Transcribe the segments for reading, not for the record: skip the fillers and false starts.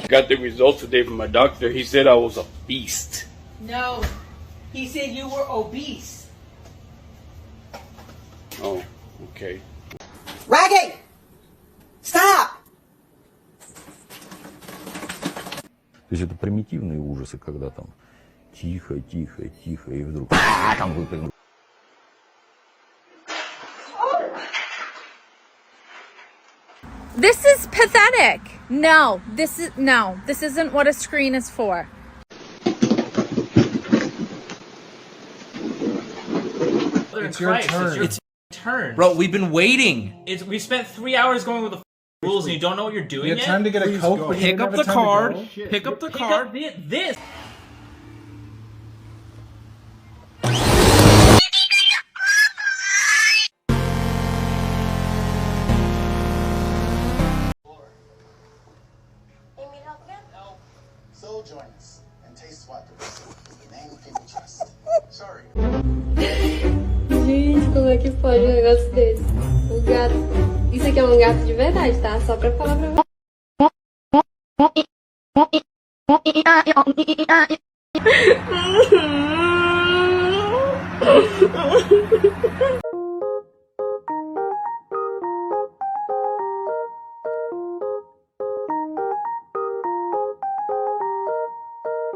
Got the results today from my doctor. He said I was a beast. No, he said you were obese. Oh, okay. Raggy! Stop! То есть это примитивные ужасы, когда там тихо, тихо, тихо, и вдруг там выпрыгнул. This is pathetic. No, this isn't what a screen is for. It's your turn. It's your turn. Bro, we've been waiting. We spent 3 hours going with the rules and you don't know what you're doing You yet? have time to get a Coke, but you Pick didn't up have the time to card. go? Pick up the Pick card. up this. So join us and taste what the name of people trust. Sorry. Gente, como é que pode um negócio desse? O gato. Isso aqui é um gato de verdade, tá? Só pra falar pra você.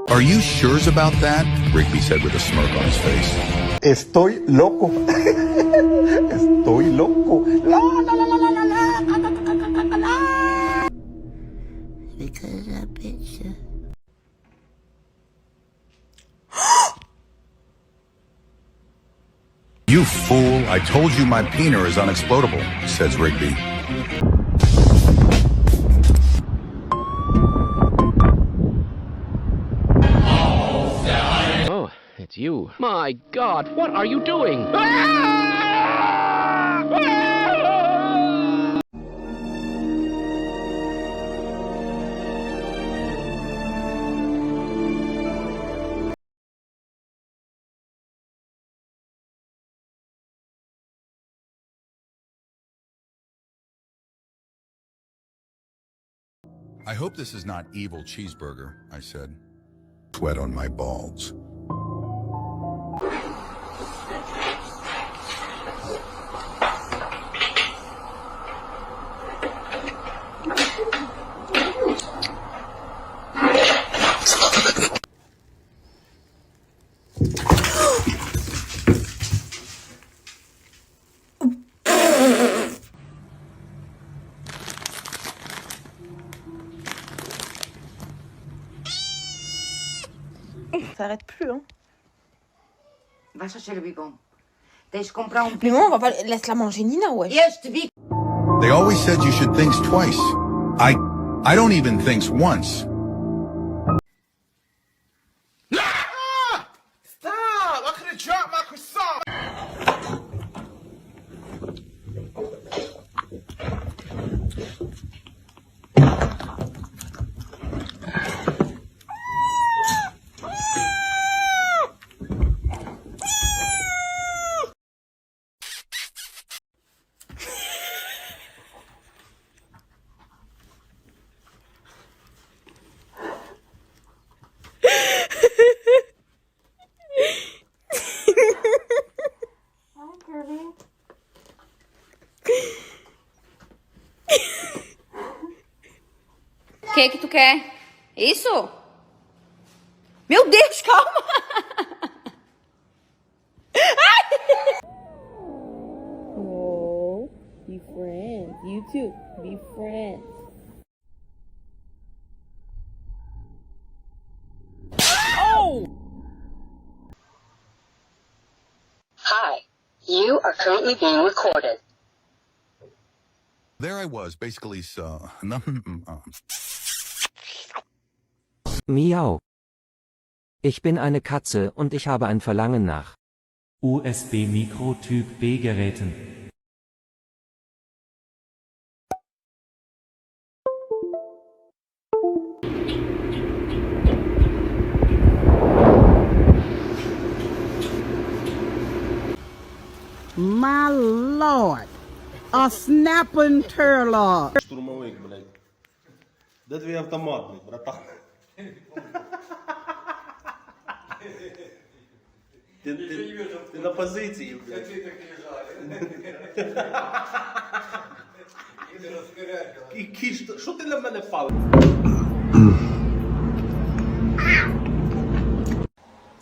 Are you sure about that? Rigby said with a smirk on his face. Estoy loco. Estoy loco. La la la la la la la la. Because of that picture. You fool, I told you my peener is unexplodable, says Rigby. Oh, it's you. My God, what are you doing? I hope this is not evil cheeseburger, I said. Sweat on my balls. Ça arrête plus, hein. Va chercher le biberon. Deixa eu comprar Mais maman, on va pas... Laisse-la manger Nina, ouais. Yes, to be. They always said you should think twice. I don't even think once. Stop! I could have dropped my croissant! O que tu quer? Isso? Meu Deus, calma! Oh, be friends. You too. Be friends. Hi, you are currently being recorded. There I was, basically, so... Miau. Ich bin eine Katze und ich habe ein Verlangen nach USB-Mikro Typ B Geräten. My Lord, a snapping turlock. Де твій автомат, братан? Ти на позиції, блядь. Що ти на мене палиш?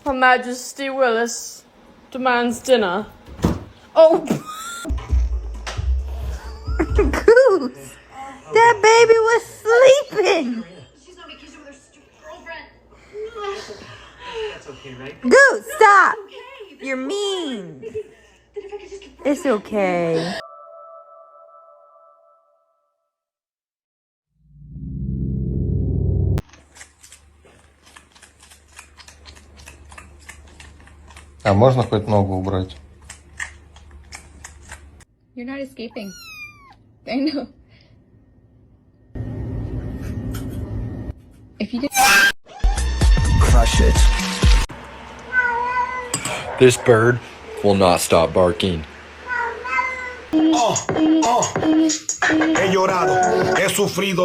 Her Majesty Willis demands dinner. Oh. Goose, that baby was sleeping. She's not making with her stupid girlfriend. That's okay, right? Goose, stop. Okay. You're mean. Then if I could just get It's okay. А можно хоть ногу убрать? You're not escaping. I know. If you did. Crush it. This bird will not stop barking. He llorado, he sufrido.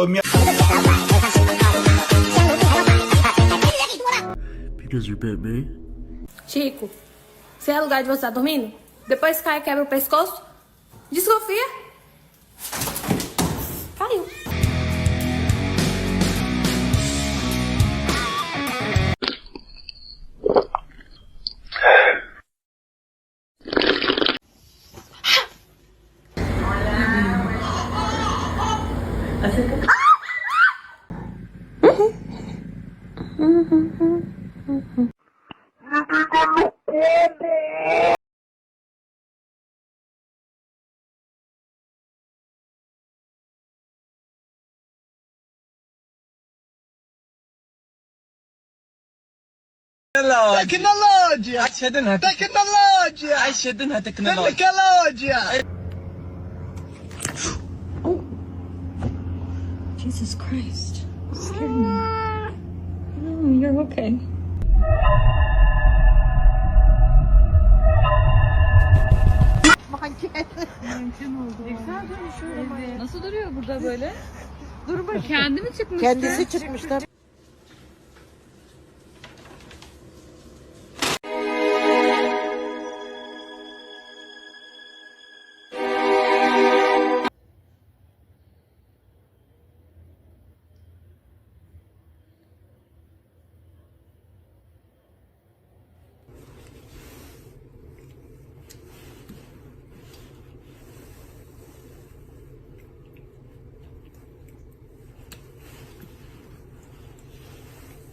Because you bit me? Chico, se é lugar de você estar dormindo, depois cai e quebra o pescoço, desconfia. Caiu. Tecnologia! Tecnologia! Tecnologia! Jesus Christ. You scared me. No, you're okay. Nasıl duruyor burada böyle? Dur bak. Kendi mi çıkmıştı? Kendisi çıkmışlar.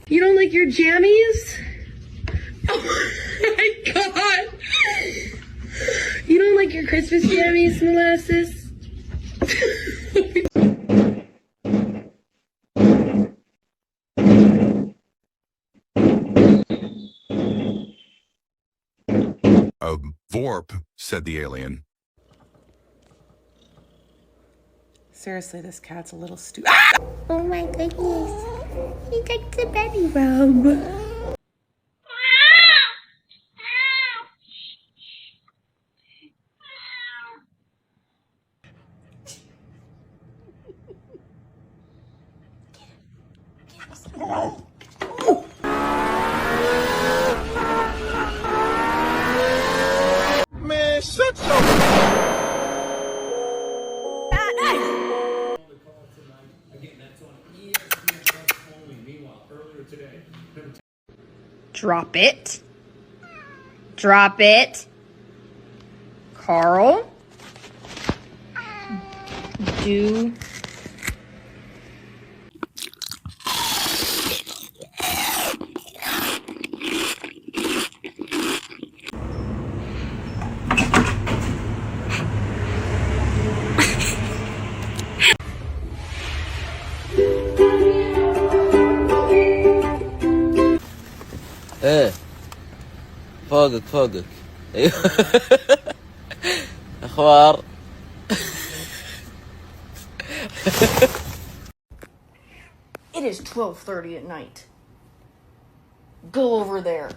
You don't like your jammies? Oh my god! You don't like your Christmas jammies, molasses? Vorp, said the alien. Seriously, this cat's a little stupid. Oh my goodness. He takes a baby rub. Man, shut your... Drop it. Drop it. Carl. Do. ايه فوقك ايوه اخبار It is 12:30 at night. Go over there.